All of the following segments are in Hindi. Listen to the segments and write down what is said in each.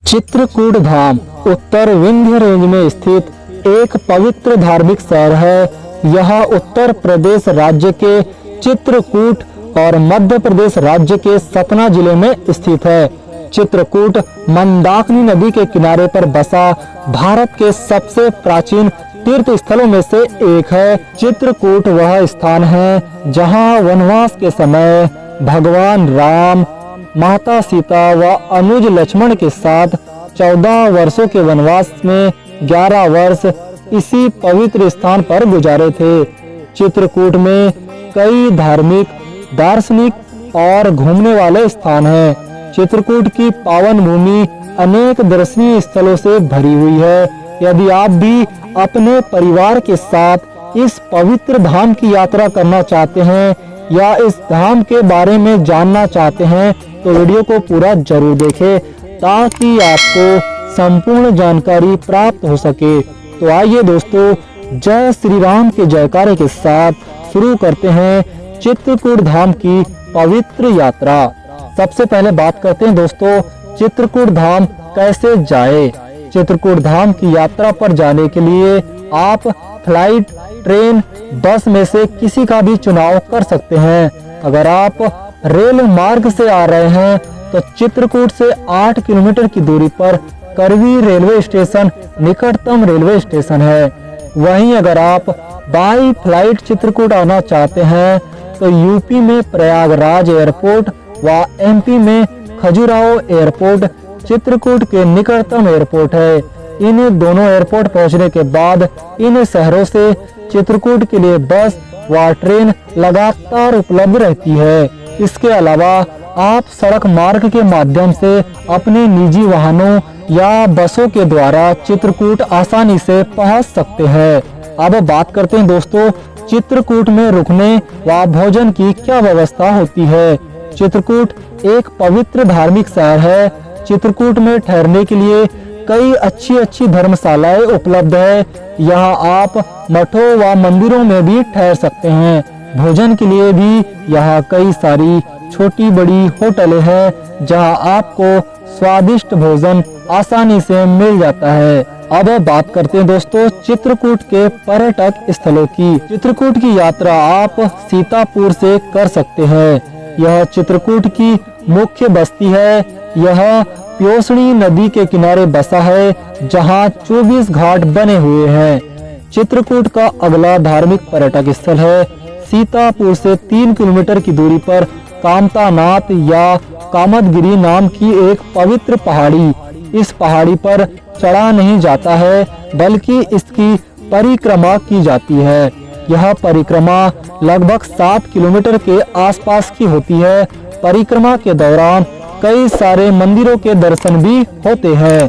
चित्रकूट धाम उत्तर विंध्य रेंज में स्थित एक पवित्र धार्मिक शहर है। यह उत्तर प्रदेश राज्य के चित्रकूट और मध्य प्रदेश राज्य के सतना जिले में स्थित है। चित्रकूट मंदाकिनी नदी के किनारे पर बसा भारत के सबसे प्राचीन तीर्थ स्थलों में से एक है। चित्रकूट वह स्थान है जहां वनवास के समय भगवान राम, माता सीता व अनुज लक्ष्मण के साथ 14 वर्षों के वनवास में 11 वर्ष इसी पवित्र स्थान पर गुजारे थे। चित्रकूट में कई धार्मिक, दार्शनिक और घूमने वाले स्थान हैं। चित्रकूट की पावन भूमि अनेक दर्शनीय स्थलों से भरी हुई है। यदि आप भी अपने परिवार के साथ इस पवित्र धाम की यात्रा करना चाहते हैं या इस धाम के बारे में जानना चाहते हैं तो वीडियो को पूरा जरूर देखें ताकि आपको संपूर्ण जानकारी प्राप्त हो सके। तो आइए दोस्तों, जय श्री राम के जयकारे के साथ शुरू करते हैं चित्रकूट धाम की पवित्र यात्रा। सबसे पहले बात करते हैं दोस्तों, चित्रकूट धाम कैसे जाए। चित्रकूट धाम की यात्रा पर जाने के लिए आप फ्लाइट, ट्रेन, बस में से किसी का भी चुनाव कर सकते हैं। अगर आप रेल मार्ग से आ रहे हैं तो चित्रकूट से 8 किलोमीटर की दूरी पर करवी रेलवे स्टेशन निकटतम रेलवे स्टेशन है। वहीं अगर आप बाई फ्लाइट चित्रकूट आना चाहते हैं तो यूपी में प्रयागराज एयरपोर्ट व एमपी में खजुराहो एयरपोर्ट चित्रकूट के निकटतम एयरपोर्ट है। इन दोनों एयरपोर्ट पहुंचने के बाद इन शहरों से चित्रकूट के लिए बस व ट्रेन लगातार उपलब्ध रहती है। इसके अलावा आप सड़क मार्ग के माध्यम से अपने निजी वाहनों या बसों के द्वारा चित्रकूट आसानी से पहुंच सकते हैं। अब बात करते हैं दोस्तों, चित्रकूट में रुकने व भोजन की क्या व्यवस्था होती है। चित्रकूट एक पवित्र धार्मिक शहर है। चित्रकूट में ठहरने के लिए कई अच्छी धर्मशालाएं उपलब्ध है। यहाँ आप मठों व मंदिरों में भी ठहर सकते हैं। भोजन के लिए भी यहाँ कई सारी छोटी बड़ी होटलें हैं जहाँ आपको स्वादिष्ट भोजन आसानी से मिल जाता है। अब बात करते हैं दोस्तों चित्रकूट के पर्यटक स्थलों की। चित्रकूट की यात्रा आप सीतापुर से कर सकते हैं। यह चित्रकूट की मुख्य बस्ती है। यह प्योसणी नदी के किनारे बसा है जहां 24 घाट बने हुए हैं। चित्रकूट का अगला धार्मिक पर्यटक स्थल है सीतापुर से 3 किलोमीटर की दूरी पर कामतानाथ या कामतगिरी नाम की एक पवित्र पहाड़ी। इस पहाड़ी पर चढ़ा नहीं जाता है बल्कि इसकी परिक्रमा की जाती है। यह परिक्रमा लगभग 7 किलोमीटर के आसपास की होती है। परिक्रमा के दौरान कई सारे मंदिरों के दर्शन भी होते हैं।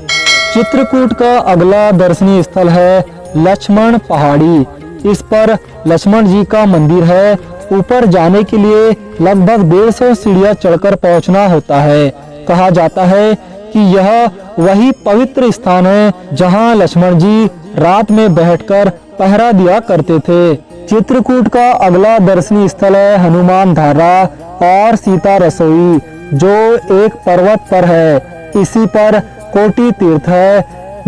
चित्रकूट का अगला दर्शनीय स्थल है लक्ष्मण पहाड़ी। इस पर लक्ष्मण जी का मंदिर है। ऊपर जाने के लिए लगभग 150 सीढ़ियां चढ़कर पहुंचना होता है। कहा जाता है कि यह वही पवित्र स्थान है जहां लक्ष्मण जी रात में बैठकर पहरा दिया करते थे। चित्रकूट का अगला दर्शनीय स्थल है हनुमान धारा और सीता रसोई जो एक पर्वत पर है। इसी पर कोटि तीर्थ है।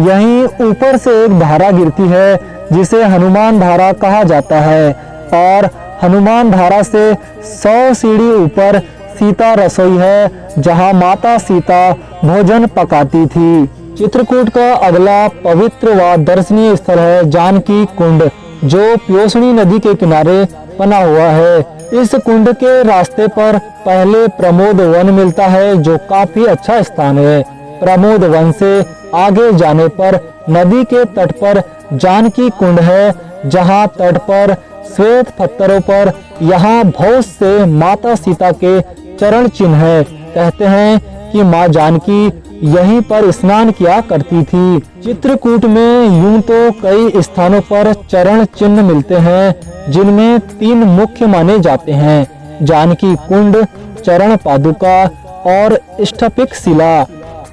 यहीं ऊपर से एक धारा गिरती है जिसे हनुमान धारा कहा जाता है और हनुमान धारा से 100 सीढ़ी ऊपर सीता रसोई है जहां माता सीता भोजन पकाती थी। चित्रकूट का अगला पवित्र व दर्शनीय स्थल है जानकी कुंड जो प्योसणी नदी के किनारे बना हुआ है। इस कुंड के रास्ते पर पहले प्रमोद वन मिलता है जो काफी अच्छा स्थान है। प्रमोद वन से आगे जाने पर नदी के तट पर जानकी कुंड है जहां तट पर श्वेत पत्थरों पर यहाँ बहुत से माता सीता के चरण चिन्ह है। कहते हैं कि माँ जानकी यहीं पर स्नान किया करती थी। चित्रकूट में यूं तो कई स्थानों पर चरण चिन्ह मिलते हैं जिनमें 3 मुख्य माने जाते हैं जानकी कुंड, चरण पादुका और स्फटिक शिला।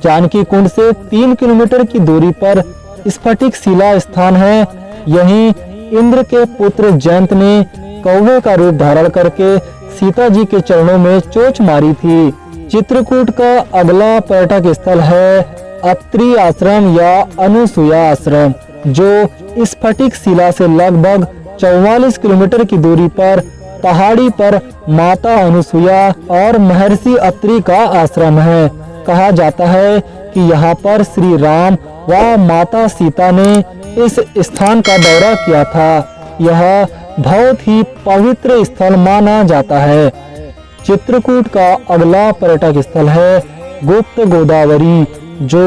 जानकी कुंड से 3 किलोमीटर की दूरी पर स्फटिक शिला स्थान है। यहीं इंद्र के पुत्र जयंत ने कौवे का रूप धारण करके सीता जी के चरणों में चोंच मारी थी। चित्रकूट का अगला पर्यटक स्थल है अत्रि आश्रम या अनुसुया आश्रम, जो स्फटिक शिला से लगभग 44 किलोमीटर की दूरी पर पहाड़ी पर माता अनुसुया और महर्षि अत्रि का आश्रम है। कहा जाता है कि यहाँ पर श्री राम व माता सीता ने इस स्थान का दौरा किया था। यह बहुत ही पवित्र स्थल माना जाता है। चित्रकूट का अगला पर्यटक स्थल है गुप्त गोदावरी, जो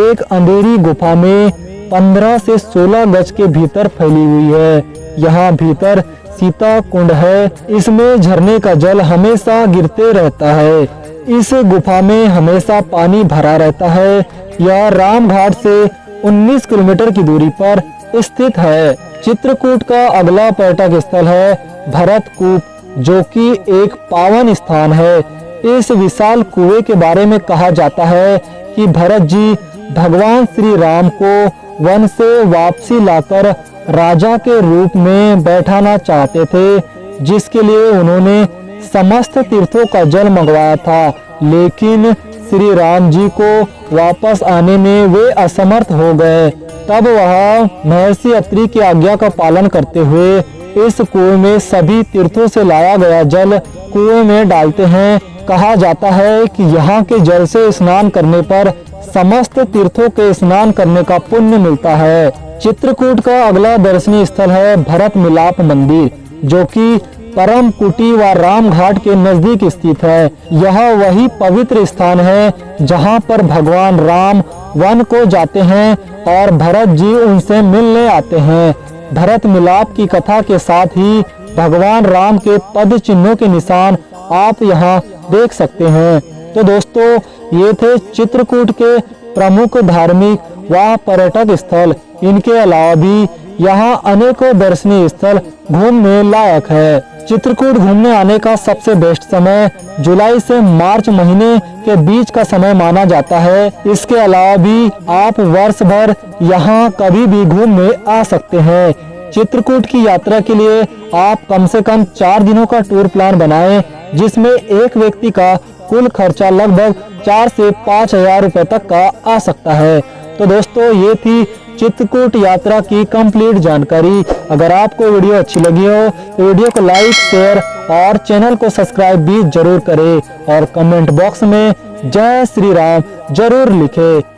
एक अंधेरी गुफा में 15 से 16 गज के भीतर फैली हुई है। यहाँ भीतर सीता कुंड है। इसमें झरने का जल हमेशा गिरते रहता है। इस गुफा में हमेशा पानी भरा रहता है। यह राम घाट से 19 किलोमीटर की दूरी पर स्थित है। चित्रकूट का अगला पर्यटक स्थल है भरत कूप, जो कि एक पावन स्थान है। इस विशाल कुएं के बारे में कहा जाता है कि भरत जी भगवान श्री राम को वन से वापसी लाकर राजा के रूप में बैठाना चाहते थे, जिसके लिए उन्होंने समस्त तीर्थों का जल मंगवाया था, लेकिन श्री राम जी को वापस आने में वे असमर्थ हो गए। तब वह महर्षि अत्रि की आज्ञा का पालन करते हुए इस कुएं में सभी तीर्थों से लाया गया जल कुएं में डालते हैं। कहा जाता है कि यहाँ के जल से स्नान करने पर समस्त तीर्थों के स्नान करने का पुण्य मिलता है। चित्रकूट का अगला दर्शनीय स्थल है भरत मिलाप मंदिर, जो कि परम कुटी व राम घाट के नजदीक स्थित है। यह वही पवित्र स्थान है जहाँ पर भगवान राम वन को जाते हैं और भरत जी उनसे मिलने आते हैं। भरत मिलाप की कथा के साथ ही भगवान राम के पद चिन्हों के निशान आप यहाँ देख सकते हैं। तो दोस्तों, ये थे चित्रकूट के प्रमुख धार्मिक व पर्यटक स्थल। इनके अलावा भी यहाँ अनेकों दर्शनीय स्थल घूमने लायक है। चित्रकूट घूमने आने का सबसे बेस्ट समय जुलाई से मार्च महीने के बीच का समय माना जाता है। इसके अलावा भी आप वर्ष भर यहाँ कभी भी घूमने आ सकते हैं। चित्रकूट की यात्रा के लिए आप कम से कम 4 दिनों का टूर प्लान बनाएं, जिसमें एक व्यक्ति का कुल खर्चा लगभग 4 से 5 हजार रुपए तक का आ सकता है। तो दोस्तों, ये थी चित्रकूट यात्रा की कंप्लीट जानकारी। अगर आपको वीडियो अच्छी लगी हो तो वीडियो को लाइक, शेयर और चैनल को सब्सक्राइब भी जरूर करें और कमेंट बॉक्स में जय श्री राम जरूर लिखें।